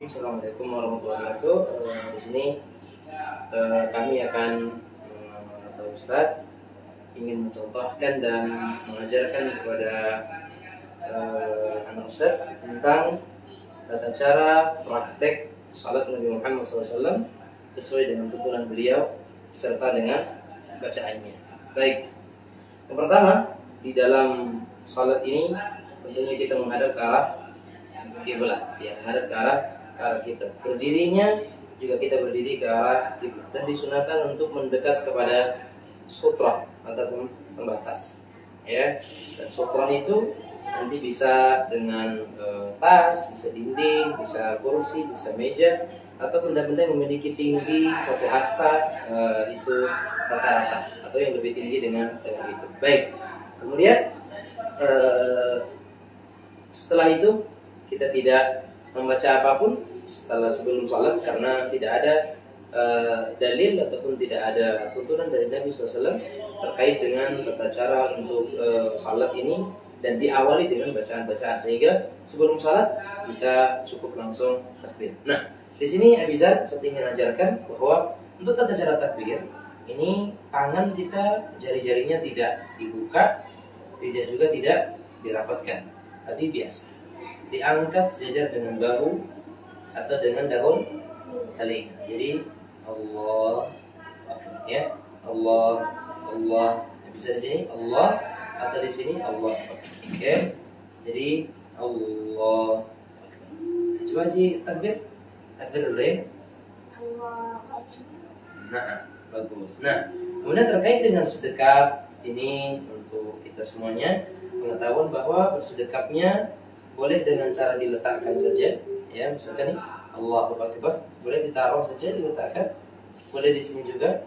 Assalamualaikum warahmatullahi wabarakatuh. Di sini kami akan atau Ustadz ingin mencontohkan dan mengajarkan kepada anak Ustadz tentang tata cara praktek salat Nabi Muhammad SAW sesuai dengan tuntunan beliau serta dengan bacaannya. Baik, yang pertama di dalam salat ini tentunya kita menghadap ke arah kiblat, ya, menghadap ke arah kita. Berdirinya juga kita berdiri ke arah kiblat dan disunahkan untuk mendekat kepada sutra ataupun pembatas, ya. Dan sutra itu nanti bisa dengan tas, bisa dinding, bisa kursi, bisa meja atau benda-benda yang memiliki tinggi satu hasta, itu rata-rata atau yang lebih tinggi dengan itu. Baik. Kemudian setelah itu kita tidak membaca apapun setelah sebelum salat karena tidak ada dalil ataupun tidak ada tuntunan dari Nabi SAW terkait dengan tata cara untuk salat ini, dan diawali dengan bacaan-bacaan sehingga sebelum salat kita cukup langsung takbir. Nah, di sini Abizar saya ingin ajarkan bahwa untuk tata cara takbir ini tangan kita jari-jarinya tidak dibuka, juga tidak dirapatkan, tapi biasa diangkat sejajar dengan bahu atau dengan daun telinga. Jadi Allah, ya, Allah, bisa di sini Allah atau di sini Allah. Oke. Jadi Allah. Coba sih takbir dulu ya. Nah, bagus. Nah, kemudian terkait dengan sedekap ini untuk kita semuanya pengetahuan bahwa bersedekapnya boleh dengan cara diletakkan saja, ya, misalkan nih Allahu Akbar, boleh ditaruh saja, diletakkan, boleh di sini juga,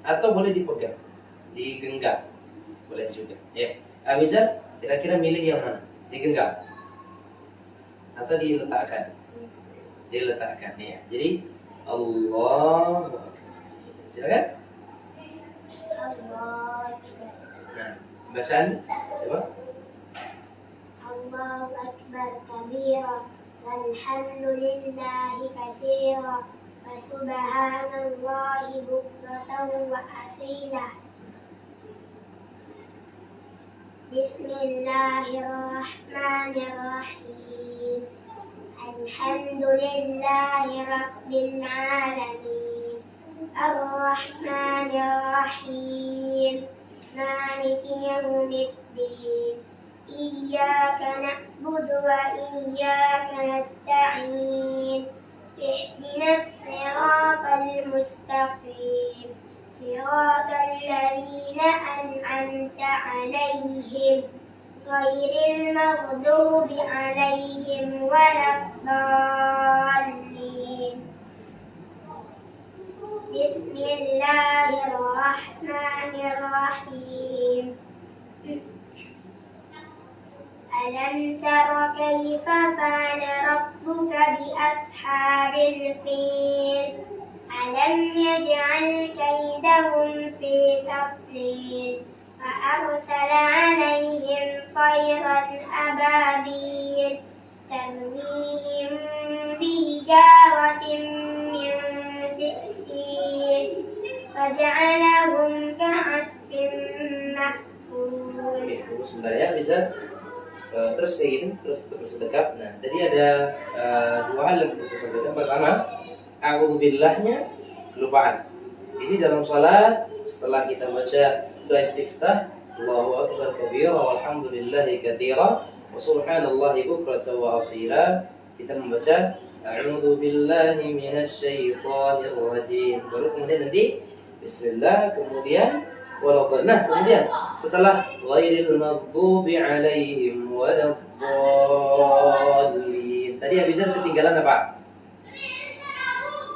atau boleh dipegang, digenggam, boleh juga, ya. Amiza, kira-kira milih yang mana? Digenggam atau diletakkan? Diletakkan, ya. Jadi Allahu Akbar. Silakan. Nah, bacaan siapa? Allahu Akbar kabira walhamdulillahi katsira wa subhanallahi bukratan wa asila. Bismillahirrahmanirrahim. Alhamdulillahi rabbil alamin. Ar-Rahmanir-Rahim. Maliki yaumiddin. Iyyaka na'budu wa iyyaka nasta'in. Ihdinas siratal mustaqim. Siratal ladzina an'amta 'alaihim ghairil maghdubi 'alaihim waladdallin. Bismillahirrahmanirrahim. Alam tara kaifa fa'ala rabbuka bi ashabil fil. Alam yaj'al kaidahum fi tadlil. Fa arsala 'alaihim tayran ababil tarmihim bihijaratin min sijil faj'alahum ka'asfin ma'kul. Oke, tunggu sebentar ya, bisa. Terus kayak gini, terus bersedekap. Nah, tadi ada dua hal yang bisa saya sampaikan. Pertama, a'udzubillahnya kelupaan. Ini dalam salat setelah kita baca doa istiftah, Allahu Akbar kabira walhamdulillahi katsira wa subhanallahi bukratan wa asila, kita membaca a'udzubillahi minasyaitonir rajim. Baru kemudian nanti bismillah, kemudian waladdallin. Nah, kemudian setelah ghairil maghdubi 'alaihim waladdallin, tadi habisnya ketinggalan apa?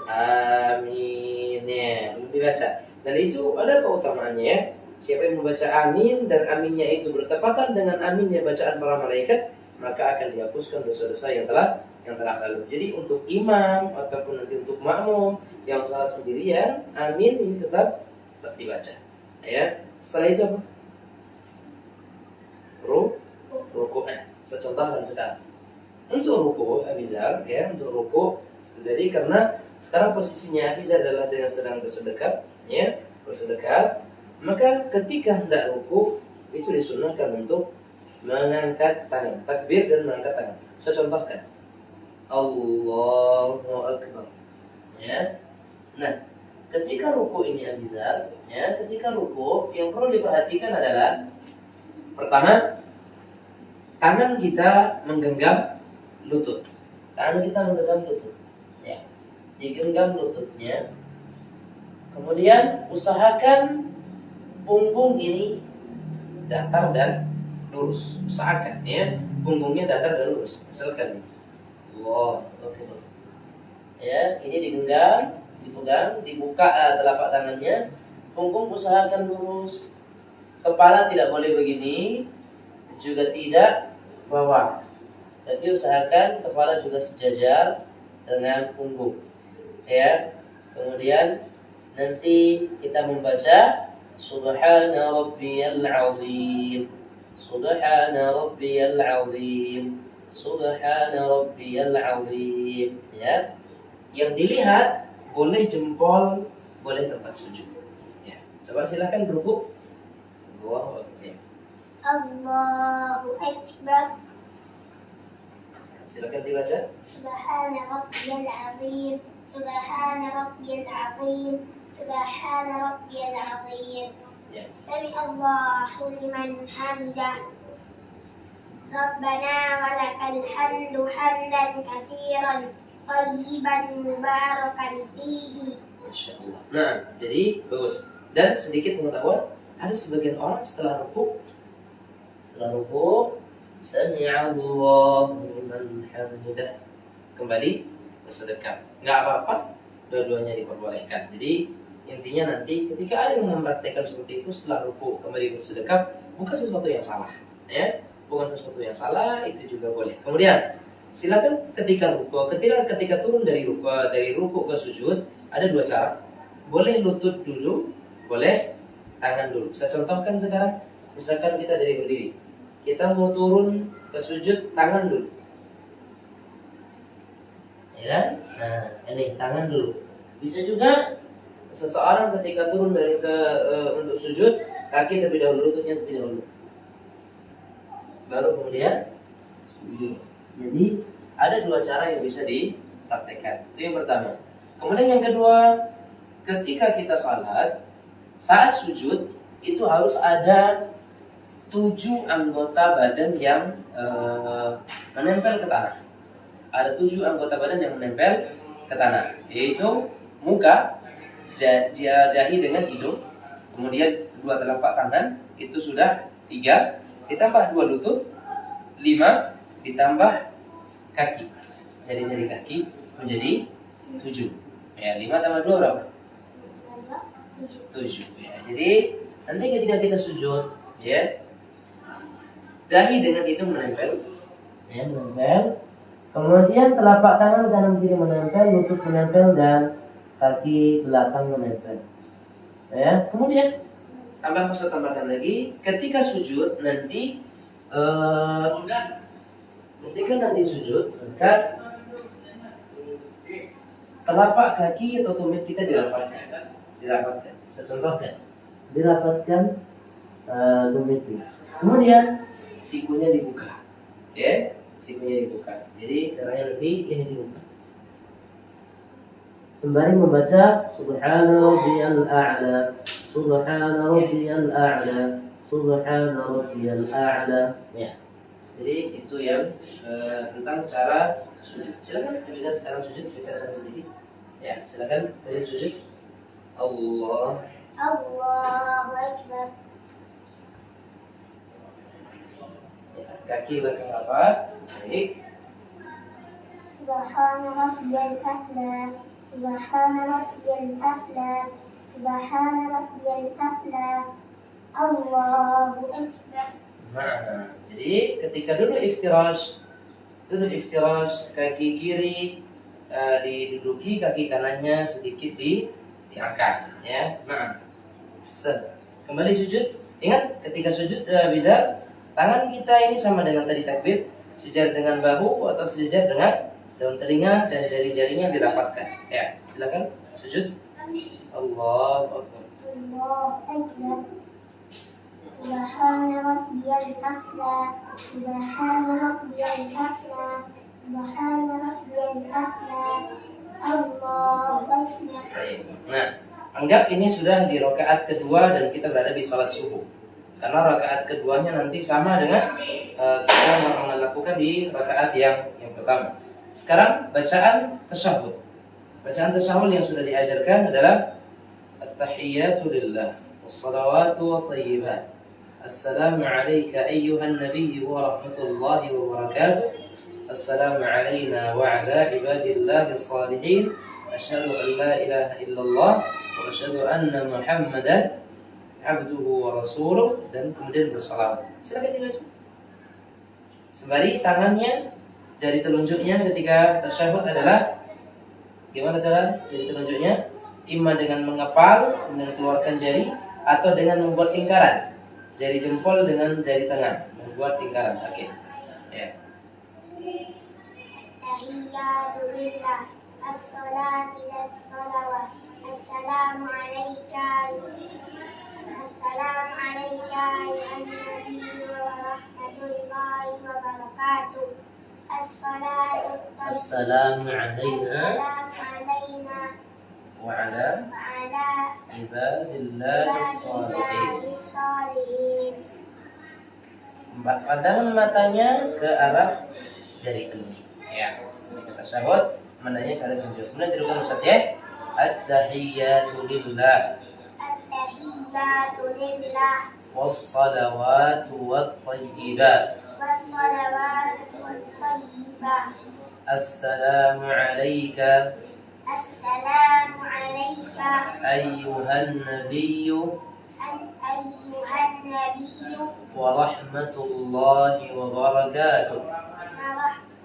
Amin, ya, belum dibaca. Dan itu ada keutamaannya, ya. Siapa yang membaca amin dan aminnya itu bertepatan dengan aminnya bacaan para malaikat, maka akan dihapuskan dosa-dosa yang telah lalu. Jadi untuk imam ataupun nanti untuk makmum yang salat sendirian, amin ini tetap dibaca. Ya, setelah itu apa? Rukuk. Secontoh dan sekarang. Untuk ruku Abizar, ya, untuk ruku. Jadi karena sekarang posisinya Abizar adalah dengan sedang bersedekap, ya, bersedekap, maka ketika hendak ruku itu disunahkan untuk mengangkat tangan, takbir dan mengangkat tangan. Saya contohkan, Allahu Akbar, ya. Nah, ketika ruku ini Abizar, ya, ketika ruku yang perlu diperhatikan adalah pertama, tangan kita menggenggam lutut. Tangan kita menggenggam lutut, ya. Digenggam lututnya. Kemudian usahakan punggung ini datar dan lurus. Usahakan, ya, punggungnya datar dan lurus. Misalkan, Allah, oke. Ya, ini digenggam, dipegang, dibuka telapak tangannya. Punggung usahakan lurus. Kepala tidak boleh begini, juga tidak bawah. Tapi usahakan kepala juga sejajar dengan punggung. Ya. Kemudian nanti kita membaca Subhana rabbiyal azim. Subhana rabbiyal azim. Subhana rabbiyal azim. Ya. Yang dilihat boleh jempol, boleh tempat sujud. Ya. Coba silakan ruku. Allahu Akbar. Allahu Akbar. Silakan dibaca. Subhana rabbiyal azim. Subhana rabbiyal azim. Subhana rabbiyal azim. Ya. Sami Allahu liman hamidah. Rabbana walakal hamdu hamdan katsiran thayyiban mubarakan fihi. Masya Allah. Nah, jadi bagus. Dan sedikit pengetahuan, ada sebagian orang setelah ruku Sami'allahu liman hamidah, kembali bersedekap. Nggak apa-apa, dua-duanya diperbolehkan. Jadi intinya nanti ketika ada yang mempraktekkan seperti itu setelah ruku kembali bersedekap, bukan sesuatu yang salah, ya, bukan sesuatu yang salah, itu juga boleh. Kemudian silakan ketika turun dari ruku ke sujud ada dua cara. Boleh lutut dulu, boleh tangan dulu. Saya contohkan sekarang, misalkan kita dari berdiri, kita mau turun ke sujud, tangan dulu, ya kan? Nah, ini tangan dulu. Bisa juga seseorang ketika turun untuk sujud, kaki terlebih dahulu, lututnya terlebih dahulu, baru kemudian sujud. Jadi ada dua cara yang bisa dipraktekkan. Itu yang pertama. Kemudian yang kedua, ketika kita salat, saat sujud itu harus ada 7 anggota badan yang menempel ke tanah. Ada 7 anggota badan yang menempel ke tanah, yaitu muka, dahi dengan hidung, kemudian 2 telapak tangan, itu sudah 3, ditambah 2 lutut, 5, ditambah kaki. Jadi kaki menjadi 7. Ya, 5 tambah 2 berapa? 7. Ya, jadi nanti ketika kita sujud, ya, dahi dengan hidung menempel, ya, menempel. Kemudian telapak tangan kanan kiri menempel, lutut menempel, dan kaki belakang menempel. Ya, kemudian tambahkan lagi ketika sujud nanti, sujud, maka telapak kaki atau tumit kita dirapatkan. Saya contohkan, dirapatkan tumitnya. Kemudian sikunya dibuka, ya, sikunya dibuka. Jadi caranya nanti ini dibuka. Sembari membaca Subhana rabbiyal a'la, Subhana rabbiyal a'la, Subhana rabbiyal a'la. Ya. Jadi itu yang tentang cara sujud. Silakan bisa sekarang sujud, bisa saya sedikit. Ya, silakan kalian sujud. Allahu Akbar. Ya, kaki belakang rapat. Baik. Subhana rabbiyal a'la. Subhana rabbiyal a'la. Subhana rabbiyal a'la. Allahu Akbar. Nah, jadi ketika duduk iftirash, kaki kiri diduduki, kaki kanannya sedikit diangkat, ya. Nah, kembali sujud. Ingat ketika sujud bisa tangan kita ini sama dengan tadi takbir, sejajar dengan bahu atau sejajar dengan daun telinga dan jari-jarinya dirapatkan. Ya, silakan sujud. Allahu Akbar. الله أكبر سبحان ربي الأعلى سبحان ربي الأعلى سبحان ربي الأعلى الله أكبر. Baik. Nah, anggap ini sudah di rakaat kedua dan kita berada di salat subuh. Karena rakaat keduanya nanti sama dengan kita melakukan di rakaat yang pertama. Sekarang bacaan tasyahud. Bacaan tasyahud yang sudah diajarkan adalah at-tahiyyatu lillah was-salawatu wat-thayyibat. Assalamu alayka ayyuhan nabiyyu wa rahmatullahi wa barakatuh. Assalamu alayna wa ala ibadillahi as-salihin. Asyhadu an la ilaha illallah wa asyhadu anna Muhammadan abduhu wa rasuluh, dan kemudian bersalawat. Silakan dibaca. Sembari tangannya, jari telunjuknya ketika tasyahud adalah gimana cara jari telunjuknya? Imma dengan mengepal, dengan keluarkan jari, atau dengan membuat lingkaran. Jari jempol dengan jari tengah membuat lingkaran. Oke. Ya. Tahiyyatu lillah, as-salatu was-salawat. Assalamu alayka ayuhan nabiyyu wa rahmatullahi wa barakatuh. Assalamu alayna alayna wa ala ibadillahi salihin. Pandang matanya ke arah jari telunjuk. Ya. Ini kata syahud, matanya ke arah telunjuk. Kemudian tirukan Ustaz ya. At-tahiyyatu lillah. At-tahiyyatu lillah. Was-salawatu wat-thayyibat. Was-salawatu wat-thayyibat. Assalamu alayka Assalamu alayka ayyuhan nabiyyu ayyuhan nabiyyu wa rahmatullahi wa barakatuh.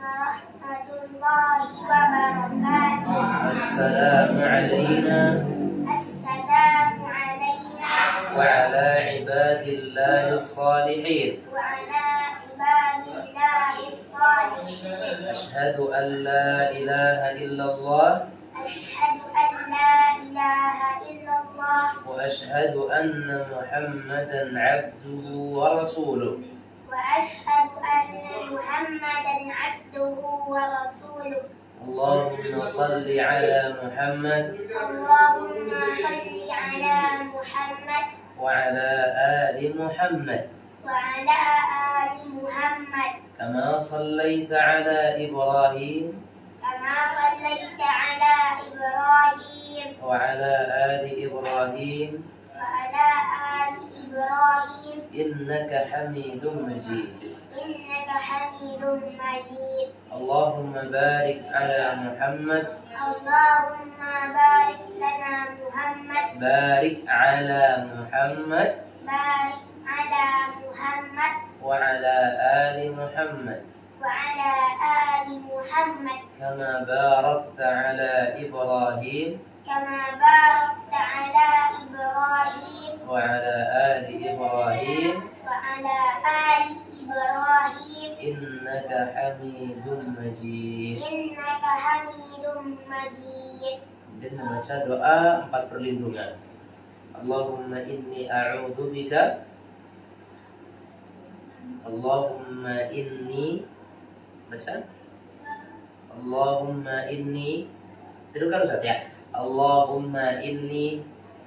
warahmatullahi wabarakatuh. Assalamu alayna Assalamu alayna wa ala ibadillahi salihin. wa ala ibadillahi salihin. Ashhadu an la ilaha illallah Ashhadu an la ilaha illallah wa ashhadu anna Muhammadan abduhu wa rasuluh. wa ashhadu anna Muhammadan abduhu wa rasuluh. Allahumma salli ala Muhammad Allahumma salli ala Muhammad wa ala ali Muhammad wa ala ali Muhammad kama sallaita ala Ibrahim kama sallaita ala Ibrahim wa ala ali Ibrahim wa ala ali Ibrahim innaka Hamidum Majid. innaka Hamidum Majid. Allahumma barik ala Muhammad Allahumma barik lana Muhammad barik ala Muhammad barik ala Muhammad wa ala ali Muhammad wa ala ali Muhammad kama barakta ala Ibrahim kama barakta ala Ibrahim wa ala ali Ibrahim wa ala ali Ibrahim innaka Hamidum Majid. innaka Hamidum Majid. Dan membaca doa 4 perlindungan. Allahumma inni a'udzubika. Allahumma inni, baca. Allahumma inni, tirukan Ustaz ya. Allahumma inni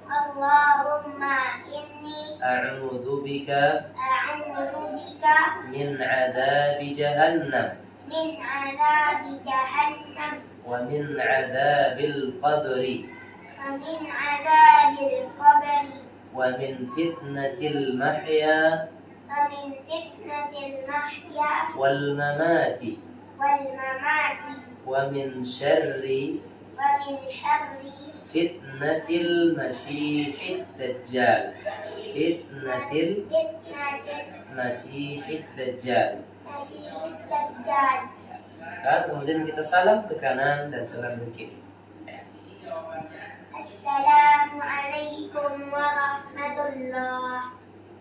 Allahumma inni a'udzubika a'udzu bika min 'adzabi jahannam min 'adzabi jahannam wa min 'adzabil qabri wa min 'adzabil qabri wa min fitnatil mahya wa min fitnatil mahya wal mamati wal mamati wa min syarri wa min syarri fitnatil masihid dajjal. Fitnatil fitnatil masihid dajjal. masihid dajjal. Kemudian kita salam ke kanan dan salam ke kiri. Assalamualaikum warahmatullahi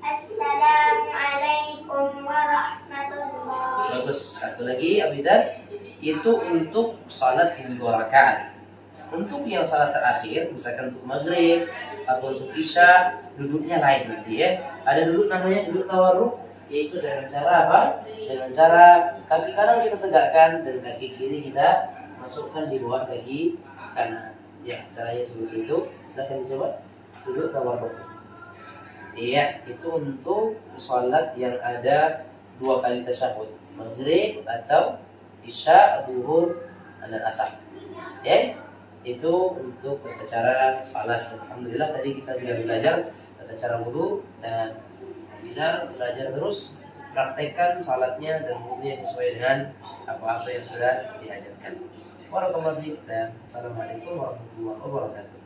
Assalamualaikum warahmatullahi. Bagus. Satu lagi Abidan, itu untuk salat yang 2 rakaat. Untuk yang salat terakhir, misalkan untuk maghrib atau untuk isya, duduknya lain nanti ya. Ada duduk namanya duduk tawarruk, yaitu dengan cara apa? Dengan cara kaki kanan kita tegakkan dan kaki kiri kita masukkan di bawah kaki kanan. Ya, caranya seperti itu. Silahkan dicoba. Duduk tawarruk. Iya, itu untuk salat yang ada 2 kali tasyahud, maghrib atau isya, zuhur, dan asar. Ya, itu untuk tata cara salat. Alhamdulillah tadi kita sudah belajar tata cara wudu, dan bisa belajar terus praktekkan salatnya dan wudunya sesuai dengan apa-apa yang sudah diajarkan. Waalaikumsalam dan assalamualaikum warahmatullahi wabarakatuh.